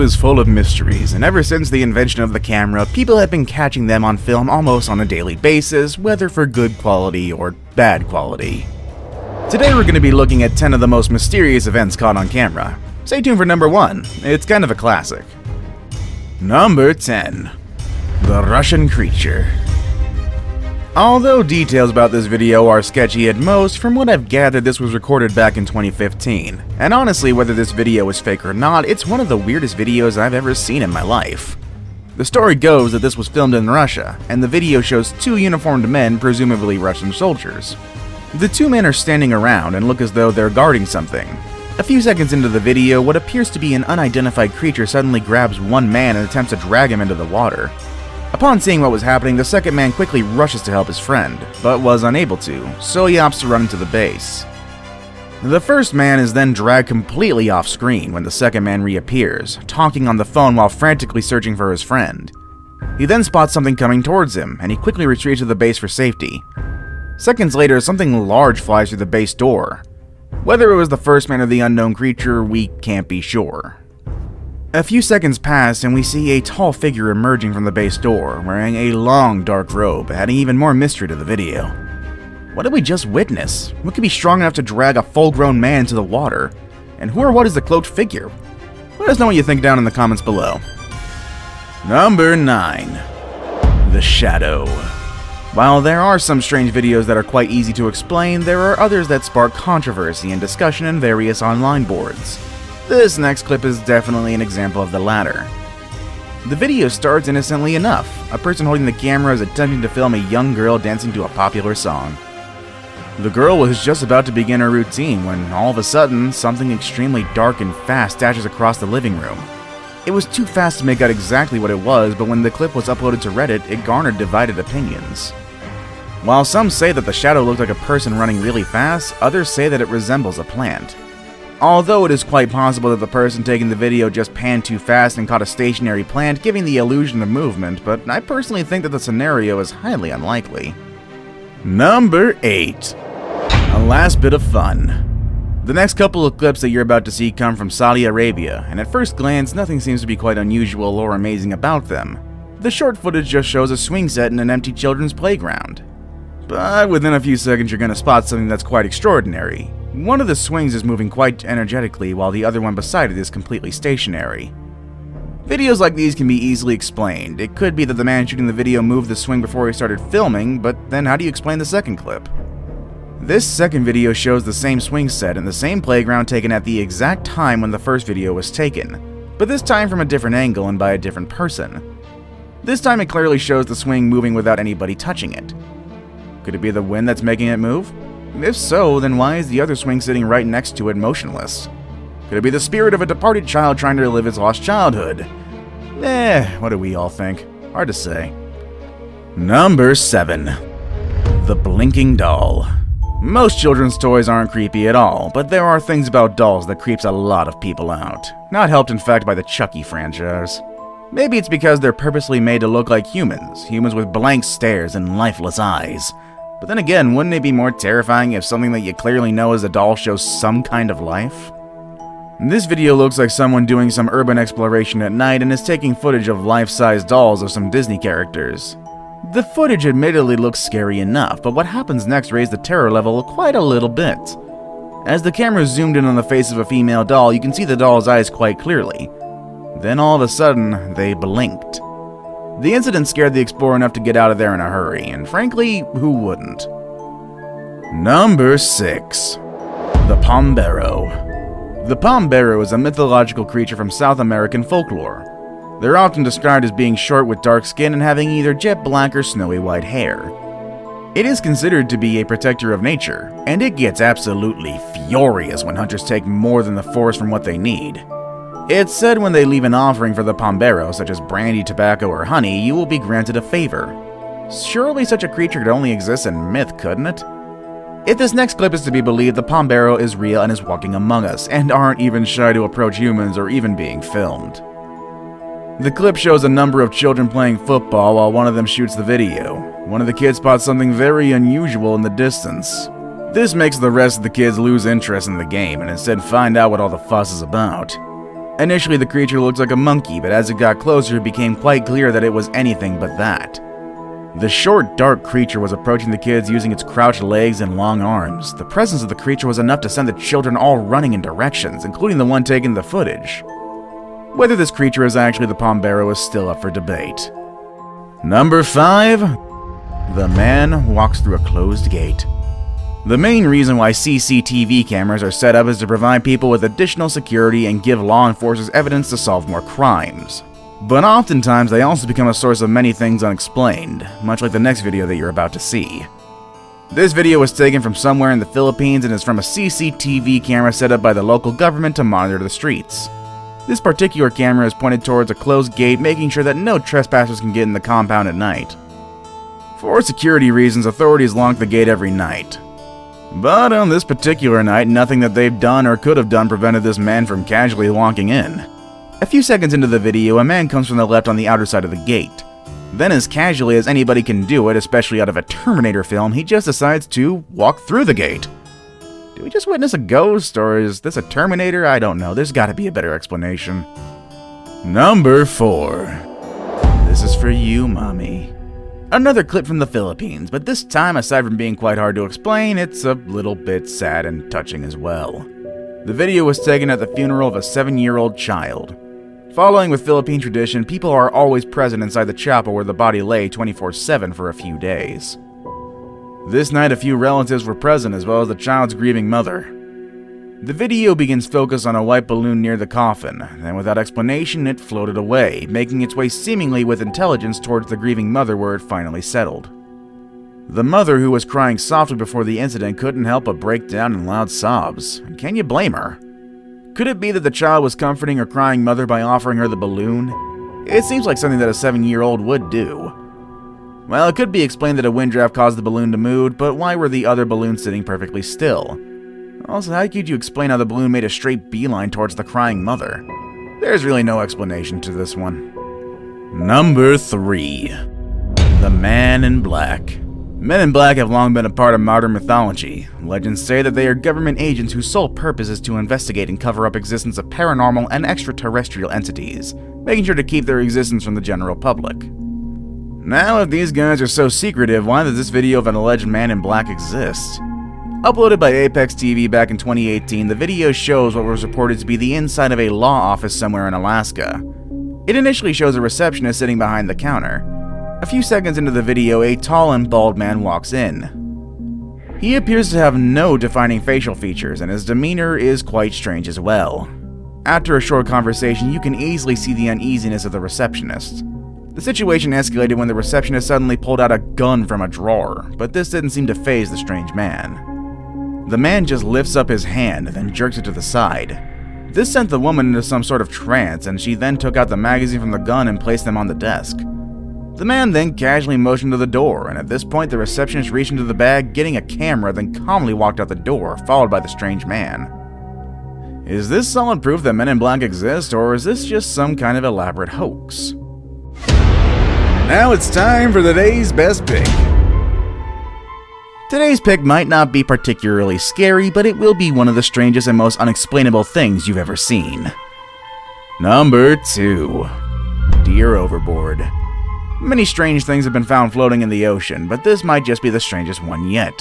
is full of mysteries, and ever since the invention of the camera, people have been catching them on film almost on a daily basis, whether for good quality or bad quality. Today we're going to be looking at 10 of the most mysterious events caught on camera. Stay tuned for number 1, it's kind of a classic. Number 10. The Russian Creature. Although details about this video are sketchy at most, from what I've gathered this was recorded back in 2015. And honestly, whether this video is fake or not, it's one of the weirdest videos I've ever seen in my life. The story goes that this was filmed in Russia, and the video shows 2 uniformed men, presumably Russian soldiers. The 2 men are standing around and look as though they're guarding something. A few seconds into the video, what appears to be an unidentified creature suddenly grabs one man and attempts to drag him into the water. Upon seeing what was happening, the second man quickly rushes to help his friend, but was unable to, so he opts to run into the base. The first man is then dragged completely off screen when the second man reappears, talking on the phone while frantically searching for his friend. He then spots something coming towards him, and he quickly retreats to the base for safety. Seconds later, something large flies through the base door. Whether it was the first man or the unknown creature, we can't be sure. A few seconds pass and we see a tall figure emerging from the base door, wearing a long dark robe, adding even more mystery to the video. What did we just witness? What could be strong enough to drag a full-grown man into the water? And who or what is the cloaked figure? Let us know what you think down in the comments below. Number 9. The Shadow. While there are some strange videos that are quite easy to explain, there are others that spark controversy and discussion in various online boards. This next clip is definitely an example of the latter. The video starts innocently enough. A person holding the camera is attempting to film a young girl dancing to a popular song. The girl was just about to begin her routine when all of a sudden, something extremely dark and fast dashes across the living room. It was too fast to make out exactly what it was, but when the clip was uploaded to Reddit, it garnered divided opinions. While some say that the shadow looked like a person running really fast, others say that it resembles a plant. Although it is quite possible that the person taking the video just panned too fast and caught a stationary plant, giving the illusion of movement, but I personally think that the scenario is highly unlikely. Number 8. A last bit of fun. The next couple of clips that you're about to see come from Saudi Arabia, and at first glance nothing seems to be quite unusual or amazing about them. The short footage just shows a swing set in an empty children's playground. But within a few seconds you're going to spot something that's quite extraordinary. One of the swings is moving quite energetically while the other one beside it is completely stationary. Videos like these can be easily explained. It could be that the man shooting the video moved the swing before he started filming, but then how do you explain the second clip? This second video shows the same swing set in the same playground taken at the exact time when the first video was taken, but this time from a different angle and by a different person. This time it clearly shows the swing moving without anybody touching it. Could it be the wind that's making it move? If so, then why is the other swing sitting right next to it motionless? Could it be the spirit of a departed child trying to relive its lost childhood? What do we all think? Hard to say. Number 7. The Blinking Doll. Most children's toys aren't creepy at all, but there are things about dolls that creeps a lot of people out. Not helped in fact by the Chucky franchise. Maybe it's because they're purposely made to look like humans with blank stares and lifeless eyes. But then again, wouldn't it be more terrifying if something that you clearly know is a doll shows some kind of life? This video looks like someone doing some urban exploration at night and is taking footage of life-size dolls of some Disney characters. The footage admittedly looks scary enough, but what happens next raised the terror level quite a little bit. As the camera zoomed in on the face of a female doll, you can see the doll's eyes quite clearly. Then all of a sudden, they blinked. The incident scared the explorer enough to get out of there in a hurry, and frankly, who wouldn't? Number 6. The Pombero. The Pombero is a mythological creature from South American folklore. They're often described as being short with dark skin and having either jet black or snowy white hair. It is considered to be a protector of nature, and it gets absolutely furious when hunters take more than the forest from what they need. It's said when they leave an offering for the Pombero, such as brandy, tobacco, or honey, you will be granted a favor. Surely such a creature could only exist in myth, couldn't it? If this next clip is to be believed, the Pombero is real and is walking among us, and aren't even shy to approach humans or even being filmed. The clip shows a number of children playing football while one of them shoots the video. One of the kids spots something very unusual in the distance. This makes the rest of the kids lose interest in the game and instead find out what all the fuss is about. Initially, the creature looked like a monkey, but as it got closer, it became quite clear that it was anything but that. The short, dark creature was approaching the kids using its crouched legs and long arms. The presence of the creature was enough to send the children all running in directions, including the one taking the footage. Whether this creature is actually the Pombero is still up for debate. Number 5. The man walks through a closed gate. The main reason why CCTV cameras are set up is to provide people with additional security and give law enforcers evidence to solve more crimes. But oftentimes they also become a source of many things unexplained, much like the next video that you're about to see. This video was taken from somewhere in the Philippines and is from a CCTV camera set up by the local government to monitor the streets. This particular camera is pointed towards a closed gate, making sure that no trespassers can get in the compound at night. For security reasons, authorities lock the gate every night. But on this particular night, nothing that they've done or could have done prevented this man from casually walking in. A few seconds into the video, a man comes from the left on the outer side of the gate. Then, as casually as anybody can do it, especially out of a Terminator film, he just decides to walk through the gate. Did we just witness a ghost, or is this a Terminator? I don't know. There's gotta be a better explanation. Number 4. This is for you, mommy. Another clip from the Philippines, but this time, aside from being quite hard to explain, it's a little bit sad and touching as well. The video was taken at the funeral of a 7-year-old child. Following with Philippine tradition, people are always present inside the chapel where the body lay 24/7 for a few days. This night, a few relatives were present as well as the child's grieving mother. The video begins focused on a white balloon near the coffin, and without explanation, it floated away, making its way seemingly with intelligence towards the grieving mother where it finally settled. The mother, who was crying softly before the incident, couldn't help but break down in loud sobs. And can you blame her? Could it be that the child was comforting her crying mother by offering her the balloon? It seems like something that a 7-year-old would do. Well, it could be explained that a wind draft caused the balloon to move, but why were the other balloons sitting perfectly still? Also, how could you explain how the balloon made a straight beeline towards the crying mother? There's really no explanation to this one. Number 3. The Man in Black. Men in Black have long been a part of modern mythology. Legends say that they are government agents whose sole purpose is to investigate and cover up existence of paranormal and extraterrestrial entities, making sure to keep their existence from the general public. Now, if these guys are so secretive, why does this video of an alleged Man in Black exist? Uploaded by Apex TV back in 2018, the video shows what was reported to be the inside of a law office somewhere in Alaska. It initially shows a receptionist sitting behind the counter. A few seconds into the video, a tall and bald man walks in. He appears to have no defining facial features, and his demeanor is quite strange as well. After a short conversation, you can easily see the uneasiness of the receptionist. The situation escalated when the receptionist suddenly pulled out a gun from a drawer, but this didn't seem to faze the strange man. The man just lifts up his hand, then jerks it to the side. This sent the woman into some sort of trance, and she then took out the magazine from the gun and placed them on the desk. The man then casually motioned to the door, and at this point the receptionist reached into the bag, getting a camera, then calmly walked out the door, followed by the strange man. Is this solid proof that Men in Black exist, or is this just some kind of elaborate hoax? Now it's time for today's best pick. Today's pick might not be particularly scary, but it will be one of the strangest and most unexplainable things you've ever seen. Number 2. Deer overboard. Many strange things have been found floating in the ocean, but this might just be the strangest one yet.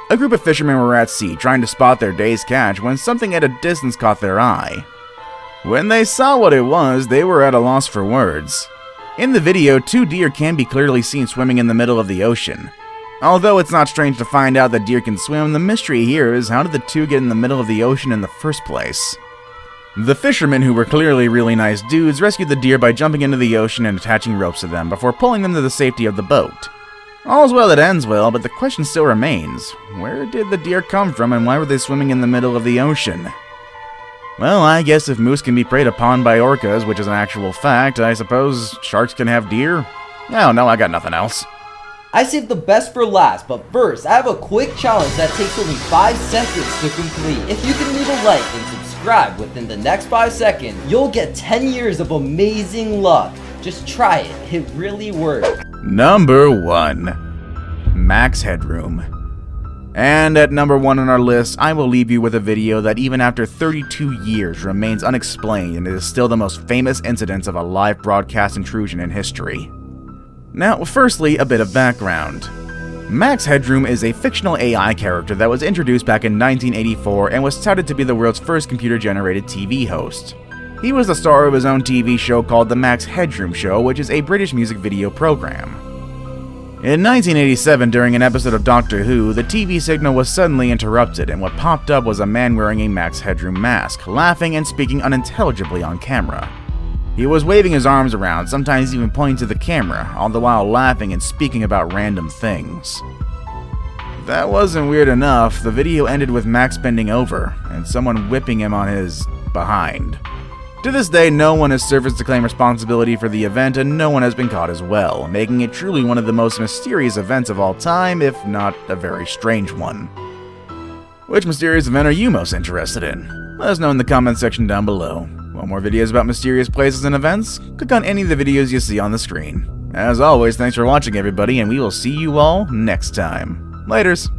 A group of fishermen were at sea trying to spot their day's catch when something at a distance caught their eye. When they saw what it was, they were at a loss for words. In the video, 2 deer can be clearly seen swimming in the middle of the ocean. Although it's not strange to find out that deer can swim, the mystery here is how did the 2 get in the middle of the ocean in the first place? The fishermen, who were clearly really nice dudes, rescued the deer by jumping into the ocean and attaching ropes to them before pulling them to the safety of the boat. All's well that ends well, but the question still remains. Where did the deer come from and why were they swimming in the middle of the ocean? Well, I guess if moose can be preyed upon by orcas, which is an actual fact, I suppose sharks can have deer? I don't know, I got nothing else. I saved the best for last, but first, I have a quick challenge that takes only 5 seconds to complete. If you can leave a like and subscribe within the next 5 seconds, you'll get 10 years of amazing luck. Just try it, it really works. Number 1. Max Headroom. And at number 1 on our list, I will leave you with a video that even after 32 years remains unexplained and is still the most famous incident of a live broadcast intrusion in history. Now, firstly, a bit of background. Max Headroom is a fictional AI character that was introduced back in 1984 and was touted to be the world's first computer-generated TV host. He was the star of his own TV show called The Max Headroom Show, which is a British music video program. In 1987, during an episode of Doctor Who, the TV signal was suddenly interrupted, and what popped up was a man wearing a Max Headroom mask, laughing and speaking unintelligibly on camera. He was waving his arms around, sometimes even pointing to the camera, all the while laughing and speaking about random things. If that wasn't weird enough, the video ended with Max bending over, and someone whipping him on his behind. To this day, no one has surfaced to claim responsibility for the event, and no one has been caught as well, making it truly one of the most mysterious events of all time, if not a very strange one. Which mysterious event are you most interested in? Let us know in the comment section down below. Want more videos about mysterious places and events? Click on any of the videos you see on the screen. As always, thanks for watching everybody, and we will see you all next time. Laters!